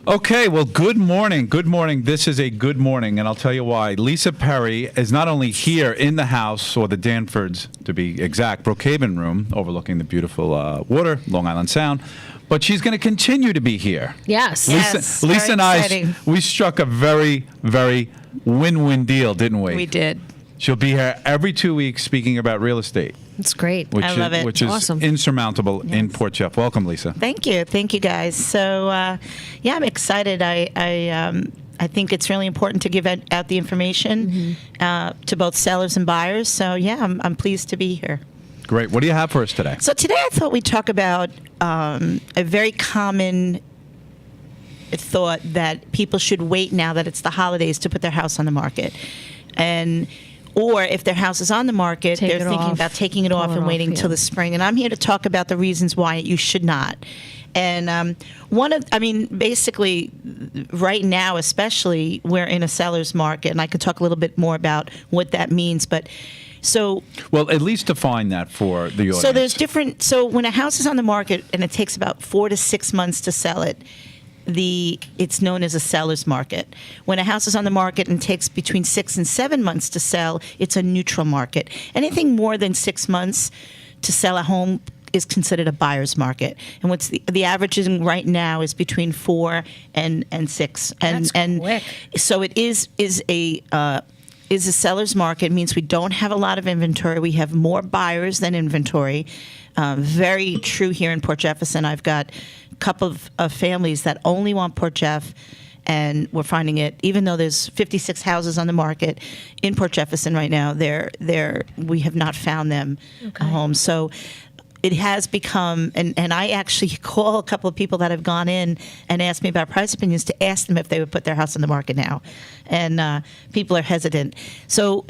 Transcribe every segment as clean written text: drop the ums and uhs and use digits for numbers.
Okay, well, good morning. Good morning. This is a good morning, and I'll tell you why. Lisa Perry is not only here in the house, or the Danfords, to be exact, Brookhaven room, overlooking the beautiful water, Long Island Sound, but she's going to continue to be here. Yes. Lisa and I, we struck a very, very win-win deal, didn't we? We did. She'll be here every 2 weeks speaking about real estate. It's great. I love it. Which is awesome. Insurmountable in Port Jeff. Welcome, Lisa. Thank you, guys. So, I'm excited. I think it's really important to give out the information to both sellers and buyers. So, I'm pleased to be here. Great. What do you have for us today? So today I thought we'd talk about a very common thought that people should wait now that it's the holidays to put their house on the market, or if their house is on the market, they're thinking about taking it off and waiting till the spring. And I'm here to talk about the reasons why you should not. And basically, right now, especially, we're in a seller's market, and I could talk a little bit more about what that means. But well, at least define that for the audience. So there's different. So when a house is on the market and it takes about 4 to 6 months to sell it, it's known as a seller's market. When a house is on the market and takes between 6 and 7 months to sell, it's a neutral market. Anything more than 6 months to sell a home is considered a buyer's market. And what's the averaging right now is between 4 and 6. That's quick. So it is a seller's market. It means we don't have a lot of inventory. We have more buyers than inventory. Very true here in Port Jefferson. I've got a couple of families that only want Port Jeff, and we're finding it, even though there's 56 houses on the market in Port Jefferson right now, we have not found them a home. So it has become, and I actually call a couple of people that have gone in and asked me about price opinions to ask them if they would put their house on the market now. And people are hesitant. So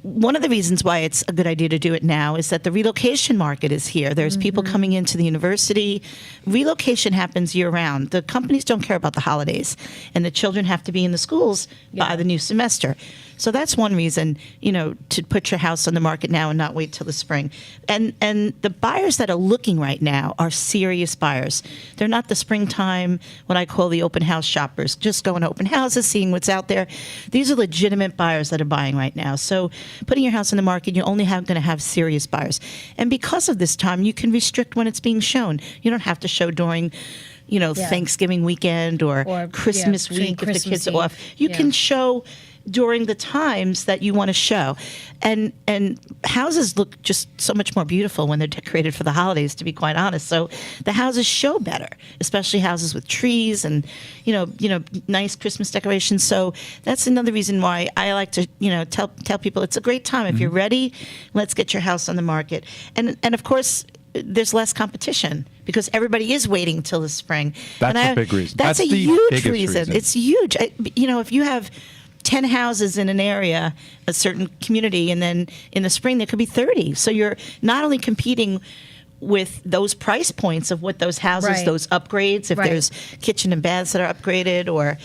one of the reasons why it's a good idea to do it now is that the relocation market is here. There's people coming into the university. Relocation happens year-round. The companies don't care about the holidays, and the children have to be in the schools by the new semester. So that's one reason, to put your house on the market now and not wait till the spring. And the buyers that are looking right now are serious buyers. They're not the springtime, what I call the open house shoppers, just going to open houses, seeing what's out there. These are legitimate buyers that are buying right now. So putting your house on the market, you're only going to have serious buyers. And because of this time, you can restrict when it's being shown. You don't have to show during Thanksgiving weekend or Christmas week if the kids are off. You can show during the times that you want to show. And houses look just so much more beautiful when they're decorated for the holidays, to be quite honest. So the houses show better, especially houses with trees and, nice Christmas decorations. So that's another reason why I like to, tell people it's a great time. If you're ready, let's get your house on the market. And of course, there's less competition because everybody is waiting till the spring. That's a big reason. That's a huge reason. It's huge. If you have 10 houses in an area, a certain community, and then in the spring there could be 30. So you're not only competing with those price points of what those houses, those upgrades, if there's kitchen and baths that are upgraded, or,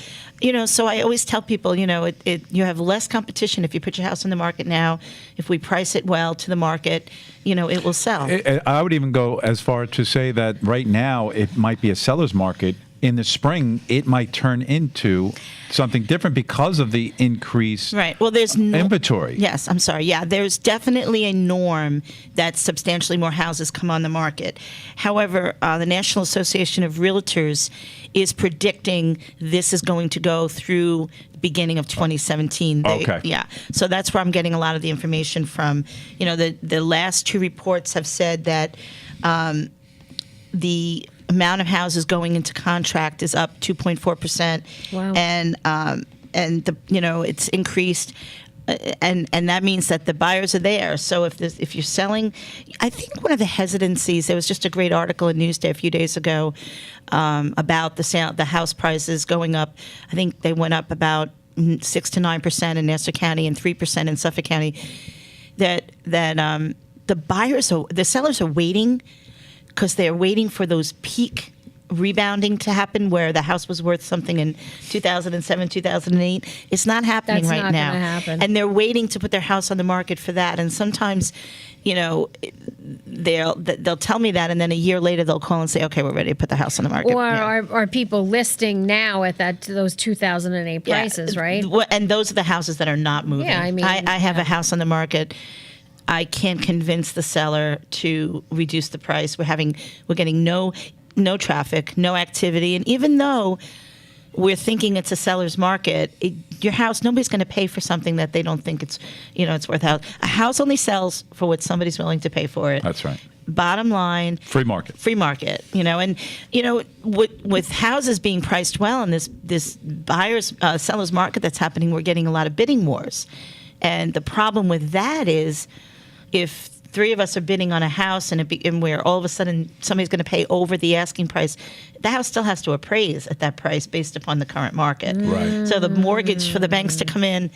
so I always tell people, you have less competition if you put your house on the market now. If we price it well to the market, it will sell. I would even go as far to say that right now it might be a seller's market. In the spring, it might turn into something different because of the increased inventory. Yes, I'm sorry. Yeah, there's definitely a norm that substantially more houses come on the market. However, the National Association of Realtors is predicting this is going to go through the beginning of 2017. Okay. Yeah. So that's where I'm getting a lot of the information from. The last two reports have said that the amount of houses going into contract is up 2.4%. Wow. And it's increased, and that means that the buyers are there. So if you're selling, I think one of the hesitancies, there was just a great article in Newsday a few days ago about the house prices going up. I think they went up about 6 to 9% in Nassau County and 3% in Suffolk County. That the sellers are waiting, because they're waiting for those peak rebounding to happen where the house was worth something in 2007, 2008. It's not happening right now. That's not going to happen. And they're waiting to put their house on the market for that. And sometimes, they'll tell me that, and then a year later they'll call and say, okay, we're ready to put the house on the market. Or are people listing now at those 2008 prices, right? And those are the houses that are not moving. Yeah, I mean, I have a house on the market. I can't convince the seller to reduce the price. We're getting no traffic, no activity, and even though we're thinking it's a seller's market, your house, nobody's going to pay for something that they don't think it's worth out. A house only sells for what somebody's willing to pay for it. That's right. Bottom line, free market. And with houses being priced well in this seller's market that's happening, we're getting a lot of bidding wars. And the problem with that is, if three of us are bidding on a house and where all of a sudden somebody's going to pay over the asking price, the house still has to appraise at that price based upon the current market. Right. So the mortgage for the banks to come in,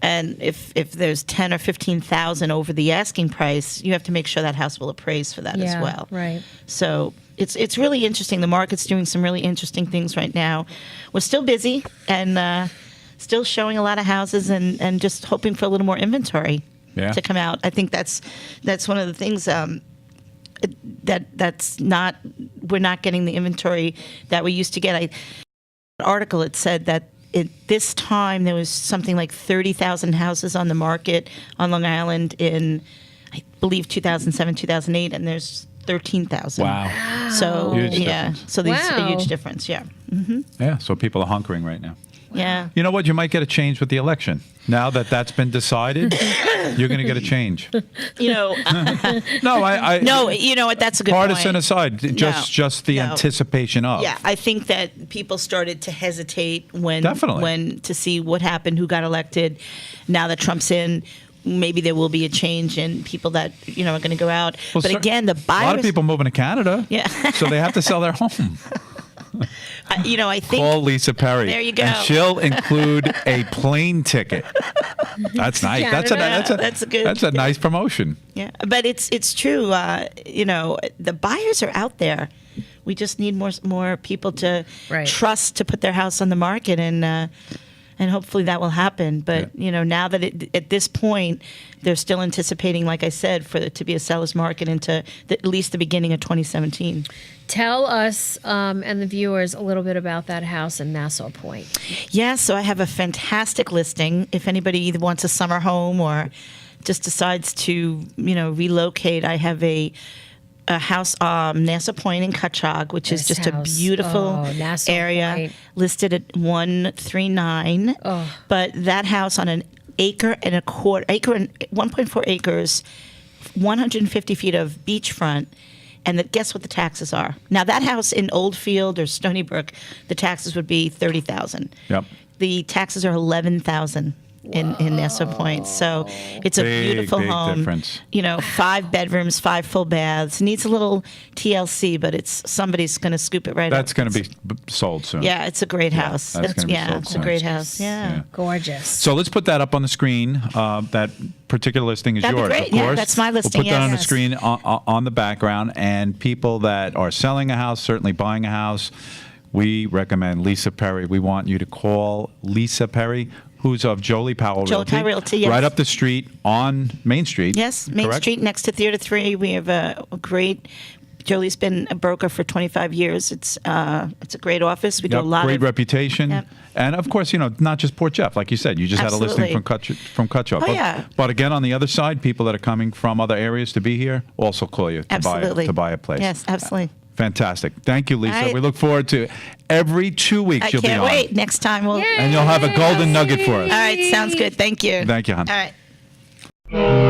and if there's 10 or 15,000 over the asking price, you have to make sure that house will appraise for that as well. Right. So it's really interesting. The market's doing some really interesting things right now. We're still busy and still showing a lot of houses and just hoping for a little more inventory. Yeah. To come out. I think that's one of the things we're not getting the inventory that we used to get. An article, it said that at this time there was something like 30,000 houses on the market on Long Island in, I believe, 2007, 2008, and there's 13,000. Wow. So Huge difference. So there's a huge difference. Yeah. Mm-hmm. Yeah. So people are hunkering right now. Yeah. You know what? You might get a change with the election. Now that that's been decided, you're going to get a change. No, you know what? That's a good partisan point. aside, just the anticipation of. Yeah, I think that people started to hesitate when to see what happened, who got elected. Now that Trump's in, maybe there will be a change in people that are going to go out. Well, but again, the buyers. A lot of people moving to Canada. Yeah. So they have to sell their home. I think. Call Lisa Perry. There you go. And she'll include a plane ticket. That's nice. That's a nice promotion. Yeah, but it's true. The buyers are out there. We just need more people to trust to put their house on the market, and hopefully that will happen. But now that at this point, they're still anticipating, like I said, for it to be a seller's market into at least the beginning of 2017. Tell us and the viewers a little bit about that house in Nassau Point. Yeah, so I have a fantastic listing. If anybody either wants a summer home or just decides to, relocate, I have a house, Nassau Point in Cutchogue, which is just a beautiful area, listed at 139. Oh. But that house on an acre and 1.4 acres, 150 feet of beachfront. And guess what the taxes are? Now, that house in Oldfield or Stony Brook, the taxes would be $30,000. Yep. The taxes are $11,000 in Nassau Point. So it's a beautiful home. Difference. 5 bedrooms, 5 full baths. Needs a little TLC, but somebody's going to scoop it right That's up. going to be sold soon. Yeah, it's a great house. That's going to be sold it's soon. a great house. Yeah. Gorgeous. So let's put that up on the screen. That particular listing is That'd be yours, great. of course. Yeah, that's my listing, We'll put that on the yes. screen on the background. And people that are selling a house, certainly buying a house, we recommend Lisa Perry. We want you to call Lisa Perry, who's of Jolie Powell Realty. Jolie Realty, yes. Right up the street on Main Street. Yes, Main correct? Street next to Theater 3. We have a great. Jolie's been a broker for 25 years. It's a great office. We do a lot great of reputation. Yep. And of course, not just Port Jeff, like you said, you just had a listing from Cutchogue. Oh, yeah. But again, on the other side, people that are coming from other areas to be here also call you to buy a place. Yes, absolutely. Fantastic. Thank you, Lisa. Right. We look forward to every 2 weeks I you'll be on. can't wait. Next time we'll. Yay! And you'll have a golden nugget for us. All right, sounds good. Thank you. Thank you, hon. All right.